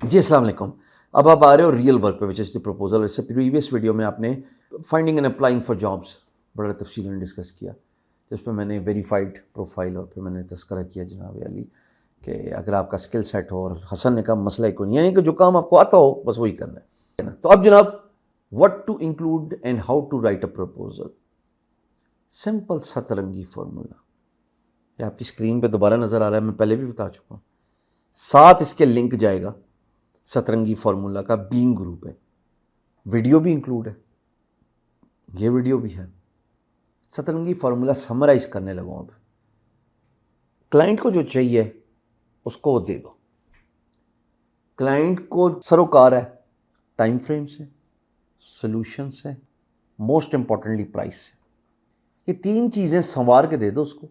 जी अस्सलाम वालेकुम। अब आप आ रहे हो रियल वर्क पे, विच इज़ द प्रपोजल। इससे प्रीवियस वीडियो में आपने finding and applying for jobs बड़ा तफसीलन डिस्कस किया, जिसमें मैंने वेरीफाइड प्रोफाइल और फिर मैंने तस्करा किया जनाब अली कि अगर आपका स्किल सेट हो, और हसन ने कहा मसला ही कोई नहीं है कि जो काम आपको आता हो बस वही करना है ना। तो अब जनाब, what to include and how to write a proposal. Simple सतरंगी फार्मूला, ये आपकी स्क्रीन पे दोबारा नज़र आ रहा है, मैं पहले भी बता चुका हूँ। साथ इसके लिंक जाएगा सतरंगी फार्मूला का beingguru पे, वीडियो भी इंक्लूड है, ये वीडियो भी है। सतरंगी फार्मूला समराइज करने लगा अब। क्लाइंट को जो चाहिए उसको वो दे दो। क्लाइंट को सरोकार है टाइम फ्रेम से, सोल्यूशन से, मोस्ट इंपॉर्टेंटली प्राइस से। ये तीन चीज़ें संवार के दे दो उसको।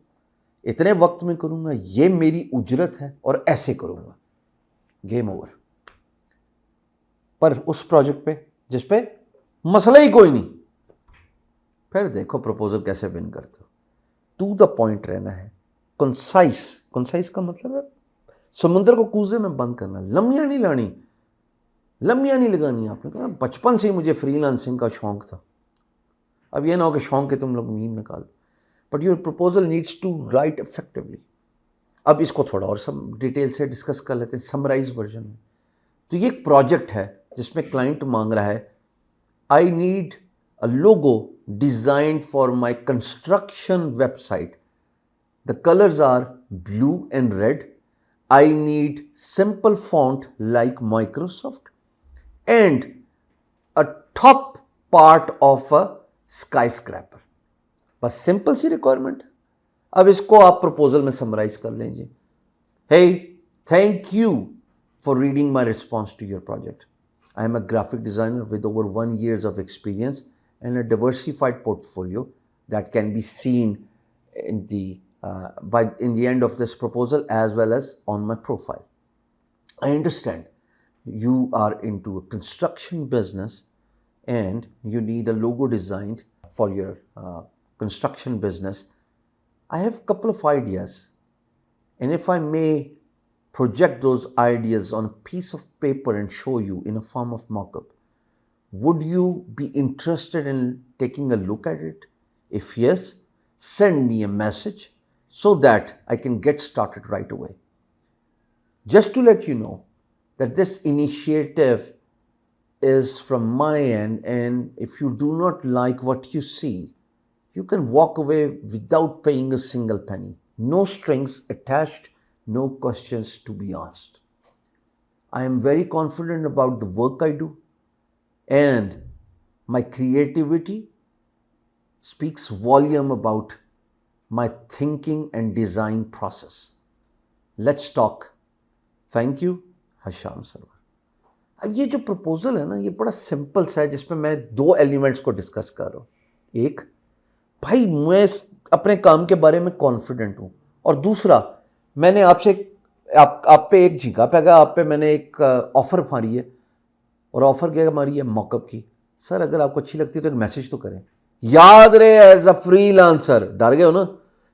इतने वक्त में करूँगा, ये मेरी उजरत है और ऐसे करूँगा, गेम ओवर। पर उस प्रोजेक्ट पे जिस पे मसला ही कोई नहीं, फिर देखो प्रपोजल कैसे विन करते हो। टू द पॉइंट रहना है, कंसाइज। कंसाइज का मतलब है समुद्र को कूजे में बंद करना, लम्बियां नहीं लानी, लम्बियां नहीं लगानी। आपने कहा बचपन से ही मुझे फ्रीलांसिंग का शौक था। अब ये ना हो कि शौक के तुम लोग मीम निकालो, but your proposal needs to write effectively. अब इसको थोड़ा और सब डिटेल से डिस्कस कर लेते हैं समराइज वर्जन में। तो ये एक प्रोजेक्ट है जिसमें क्लाइंट मांग रहा है, I need a logo designed for my construction website, the colours are blue and red, I need simple font like Microsoft and a top part of a skyscraper. बस simple सी requirement है। अब इसको आप proposal में summarise कर लेंगे। Hey, thank you for reading my response to your project. I am a graphic designer with over 1 years of experience and a diversified portfolio that can be seen in the end of this proposal as well as on my profile. I understand you are into a construction business and you need a logo designed for your construction business. I have a couple of ideas, and if I may project those ideas on a piece of paper and show you in a form of mock-up, would you be interested in taking a look at it? If yes, send me a message so that I can get started right away. Just to let you know that this initiative is from my end, and if you do not like what you see, you can walk away without paying a single penny. No strings attached, no questions to be asked. I am very confident about the work I do, and my creativity speaks volume about my thinking and design process. Let's talk. Thank you, hisam serwar. अब ये जो proposal है ना, ये बड़ा simple सा है, जिसमें मैं दो एलिमेंट्स को डिस्कस कर रहा हूँ। एक, भाई मैं अपने काम के बारे में कॉन्फिडेंट हूँ, और दूसरा, मैंने आपसे आप पे एक झींगा पे गया, आप पे मैंने एक ऑफ़र मारी है, और ऑफ़र क्या मारी है, मॉकअप की। सर अगर आपको अच्छी लगती है तो एक मैसेज तो करें। याद रहे एज अ फ्रीलांसर, डर गए हो ना,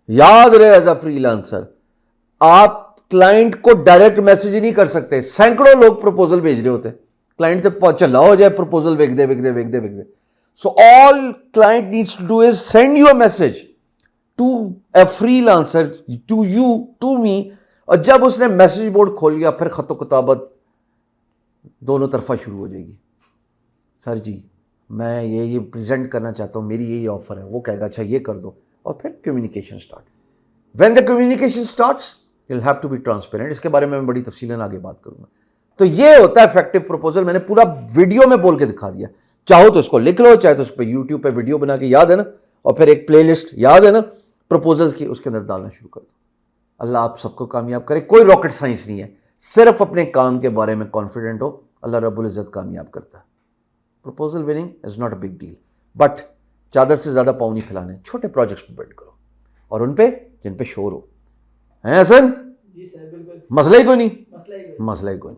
याद रहे एज अ फ्रीलांसर आप क्लाइंट को डायरेक्ट मैसेज ही नहीं कर सकते। सैकड़ों लोग प्रपोजल भेज रहे होते, क्लाइंट से चला हो जाए प्रपोजल वेख दे। So all client needs to do is send you a message to a freelancer, to you, to me. और जब उसने मैसेज बोर्ड खोल लिया, फिर खतो किताबत दोनों तरफा शुरू हो जाएगी। सर जी मैं ये प्रेजेंट करना चाहता हूँ, मेरी यही ऑफर है। वो कहेगा अच्छा ये कर दो, और फिर communication start. When the communication starts you will have to be transparent. इसके बारे में मैं बड़ी तफसीलन आगे बात करूंगा। तो ये होता है इफेक्टिव प्रपोजल। मैंने पूरा वीडियो में बोल के दिखा दिया। चाहो तो इसको लिख लो, चाहे तो उस पर यूट्यूब पे वीडियो बना के, याद है ना, और फिर एक प्लेलिस्ट याद है ना प्रपोजल्स की, उसके अंदर डालना शुरू कर दो। अल्लाह आप सबको कामयाब करे। कोई रॉकेट साइंस नहीं है, सिर्फ अपने काम के बारे में कॉन्फिडेंट हो, अल्लाह रब्बुल इज़्ज़त कामयाब करता है। Proposal winning is not a big deal, but चादर से ज़्यादा पाँव नहीं फैलाने। छोटे प्रोजेक्ट्स पे बिल्ड करो, और उन पे जिन पे शोर हो। हैं हसन? जी सर बिल्कुल। मसला ही कोई नहीं।